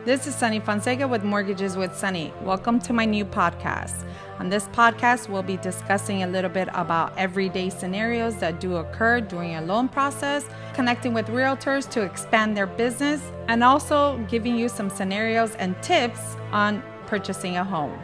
This is Sunny Fonseca with Mortgages with Sunny. Welcome to my new podcast. On this podcast, we'll be discussing a little bit about everyday scenarios that do occur during a loan process, connecting with realtors to expand their business, and also giving you some scenarios and tips on purchasing a home.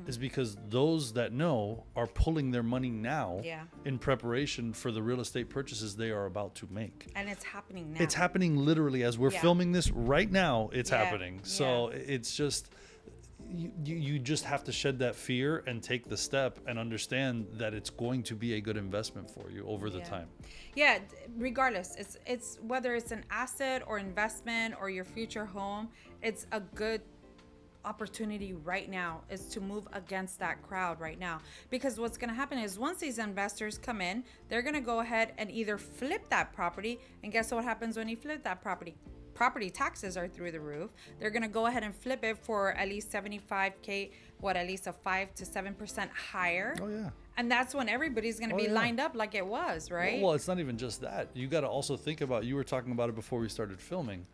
Is because those that know are pulling their money now in preparation for the real estate purchases they are about to make. And it's happening now. It's happening literally as we're filming this right now. It's happening. So it's just, you just have to shed that fear and take the step and understand that it's going to be a good investment for you over the time. Yeah, regardless, it's whether it's an asset or investment or your future home, it's a good opportunity right now is to move against that crowd right now, because what's going to happen is once these investors come in, they're going to go ahead and either flip that property, and guess what happens when you flip that property taxes are through the roof. They're going to go ahead and flip it for at least 75K, at least a 5 to 7% higher. Oh yeah. And that's when everybody's going to be lined up like it was, right? Well, it's not even just that. You got to also think about, you were talking about it before we started filming,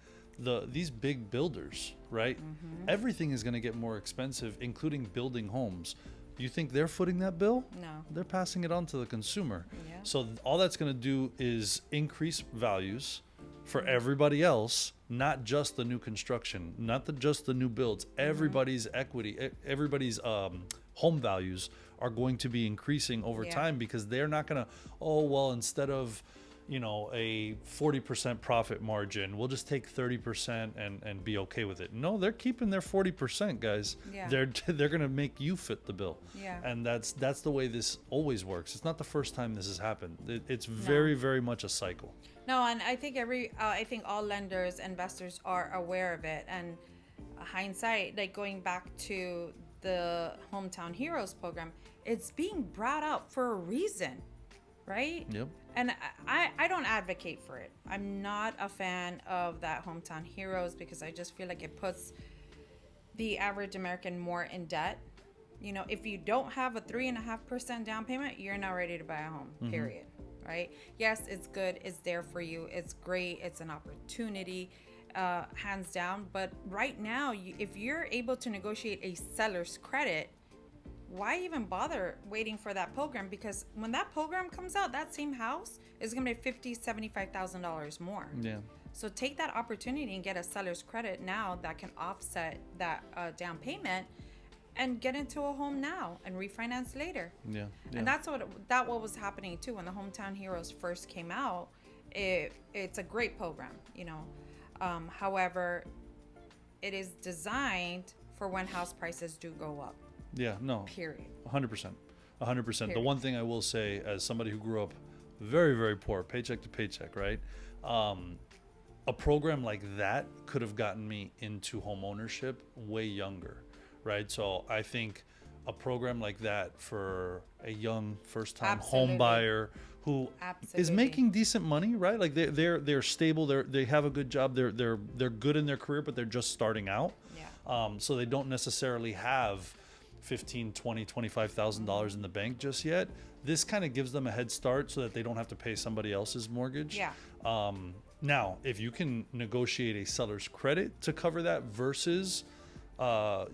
these big builders, right? Mm-hmm. Everything is going to get more expensive, including building homes. You think they're footing that bill? No. They're passing it on to the consumer. Yeah. So all that's going to do is increase values for everybody else, not just the new construction, just the new builds. Everybody's equity, everybody's home values are going to be increasing over time, because they're not going to, instead of a 40% profit margin, we'll just take 30% and be okay with it. No, they're keeping their 40%, guys. Yeah. They're going to make you fit the bill. Yeah. And that's the way this always works. It's not the first time this has happened. It's very, very much a cycle. No, and I think I think all lenders, investors are aware of it. And hindsight, like going back to the Hometown Heroes program, it's being brought up for a reason, right? Yep. And I don't advocate for it. I'm not a fan of that Hometown Heroes, because I just feel like it puts the average American more in debt. If you don't have a 3.5% down payment, you're not ready to buy a home, period. Right? Yes, it's good. It's there for you. It's great. It's an opportunity, hands down. But right now, if you're able to negotiate a seller's credit, why even bother waiting for that program? Because when that program comes out, that same house is going to be $50,000, $75,000 more. Yeah. So take that opportunity and get a seller's credit now that can offset that down payment, and get into a home now and refinance later. Yeah. And that's what was happening too when the Hometown Heroes first came out. It's a great program, however, it is designed for when house prices do go up. Yeah, no. Period. 100%. 100%. Period. The one thing I will say, as somebody who grew up very, very poor, paycheck to paycheck, right? A program like that could have gotten me into home ownership way younger, right? So I think a program like that for a young first-time home buyer who is making decent money, right? Like they're stable, they have a good job, they're good in their career, but they're just starting out. Yeah. So they don't necessarily have $15,000, $20,000, $25,000 in the bank just yet. This kind of gives them a head start so that they don't have to pay somebody else's mortgage. Yeah. Now, if you can negotiate a seller's credit to cover that versus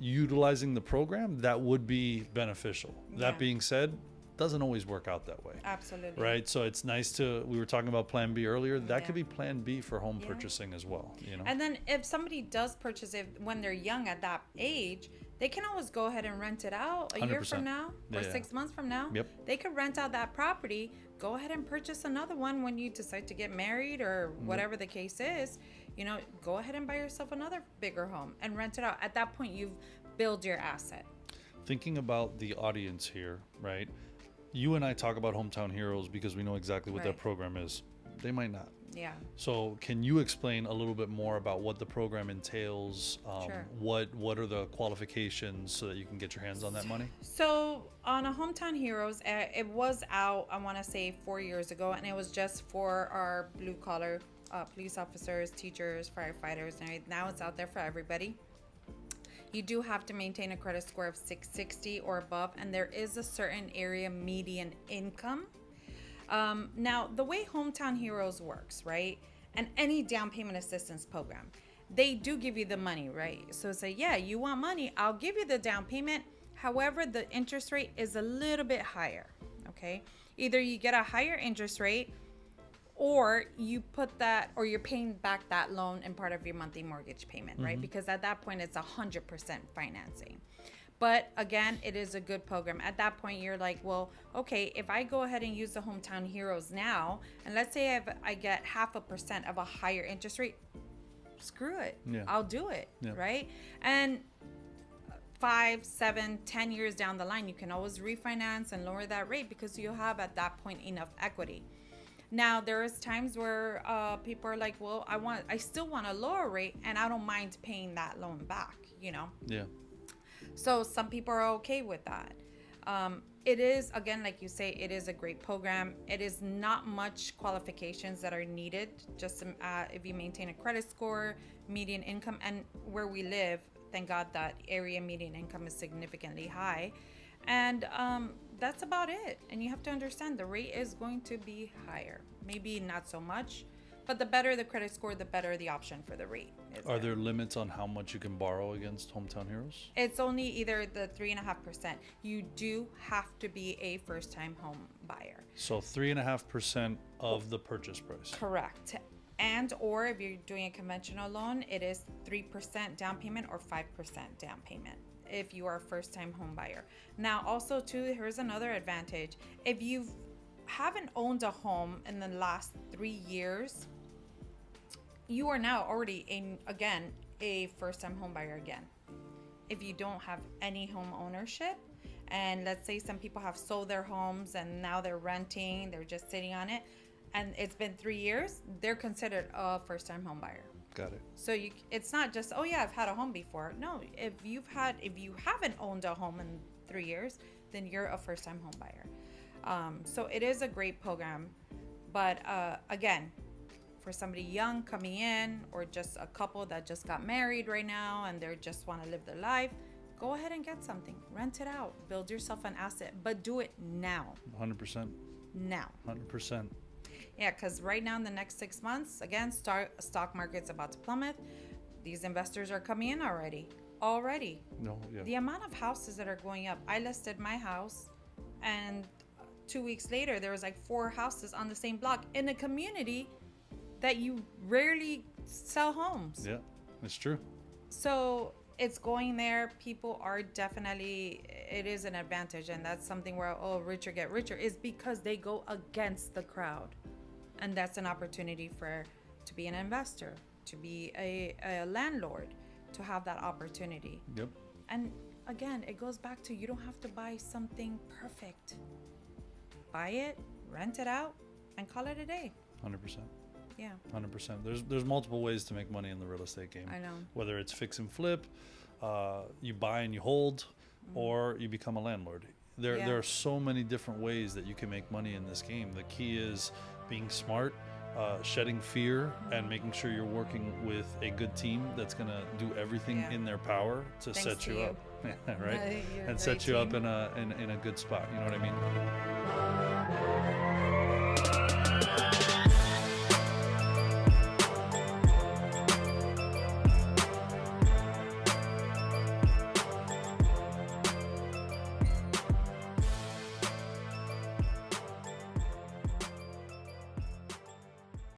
utilizing the program, that would be beneficial. Yeah. That being said, doesn't always work out that way. Absolutely. Right? So it's nice we were talking about plan B earlier. That could be plan B for home purchasing as well. And then if somebody does purchase it when they're young at that age, they can always go ahead and rent it out a year from now or 6 months from now. Yep. They could rent out that property, go ahead and purchase another one when you decide to get married or whatever the case is. you know, go ahead and buy yourself another bigger home and rent it out. At that point, you've built your asset. Thinking about the audience here, right? You and I talk about Hometown Heroes because we know exactly what that Right. program is. They might not. Yeah. So can you explain a little bit more about what the program entails? Sure. What are the qualifications so that you can get your hands on that money? So on a Hometown Heroes, it was out, I want to say 4 years ago, and it was just for our blue collar police officers, teachers, firefighters, and everything. Now it's out there for everybody. You do have to maintain a credit score of 660 or above, and there is a certain area median income. Now, the way Hometown Heroes works, right, and any down payment assistance program, they do give you the money, right? So say, yeah, you want money, I'll give you the down payment. However, the interest rate is a little bit higher, okay? Either you get a higher interest rate, or you put that, or you're paying back that loan in part of your monthly mortgage payment, right? Because at that point, it's 100% financing. But again, it is a good program. At that point, you're like, well, okay, if I go ahead and use the Hometown Heroes now, and let's say I get 0.5% of a higher interest rate, screw it. Yeah. I'll do it, Yeah. right? And 5, 7, 10 years down the line, you can always refinance and lower that rate because you'll have at that point enough equity. Now, there is times where people are like, well, I still want a lower rate, and I don't mind paying that loan back, you know? Yeah. So some people are okay with that. It is, again, like you say, it is a great program. It is not much qualifications that are needed. Just if you maintain a credit score, median income, and where we live, thank God that area median income is significantly high. And that's about it. And you have to understand the rate is going to be higher. Maybe not so much, but the better the credit score, the better the option for the rate. Are there limits on how much you can borrow against Hometown Heroes? It's only either the 3.5%. You do have to be a first-time home buyer. So 3.5% of the purchase price. Correct. And or if you're doing a conventional loan, it is 3% down payment or 5% down payment if you are a first-time home buyer. Now, also too, here's another advantage. If you haven't owned a home in the last 3 years, you are now already a first-time home buyer again. If you don't have any home ownership, and let's say some people have sold their homes and now they're renting, they're just sitting on it, and it's been 3 years, they're considered a first-time home buyer. Got it. So it's not just, oh yeah, I've had a home before. No, if you haven't owned a home in 3 years, then you're a first-time home buyer. So it is a great program, but again, for somebody young coming in, or just a couple that just got married right now and they just want to live their life, go ahead and get something, rent it out, build yourself an asset, but do it now. 100%. Now. 100%. Yeah, because right now in the next 6 months, again, stock market's about to plummet. These investors are coming in already. No, yeah. The amount of houses that are going up. I listed my house, and 2 weeks later, there was like 4 houses on the same block in a community that you rarely sell homes. Yeah, it's true. So it's going there. People are definitely, it is an advantage. And that's something where, oh, richer get richer, is because they go against the crowd. And that's an opportunity to be an investor, to be a landlord, to have that opportunity. Yep. And again, it goes back to, you don't have to buy something perfect. Buy it, rent it out, and call it a day. 100%. Yeah. 100%. There's multiple ways to make money in the real estate game. I know. Whether it's fix and flip, you buy and you hold, or you become a landlord. There are so many different ways that you can make money in this game. The key is being smart, shedding fear, and making sure you're working with a good team that's going to do everything in their power to set you up. Right? And set you up in a good spot. You know what I mean?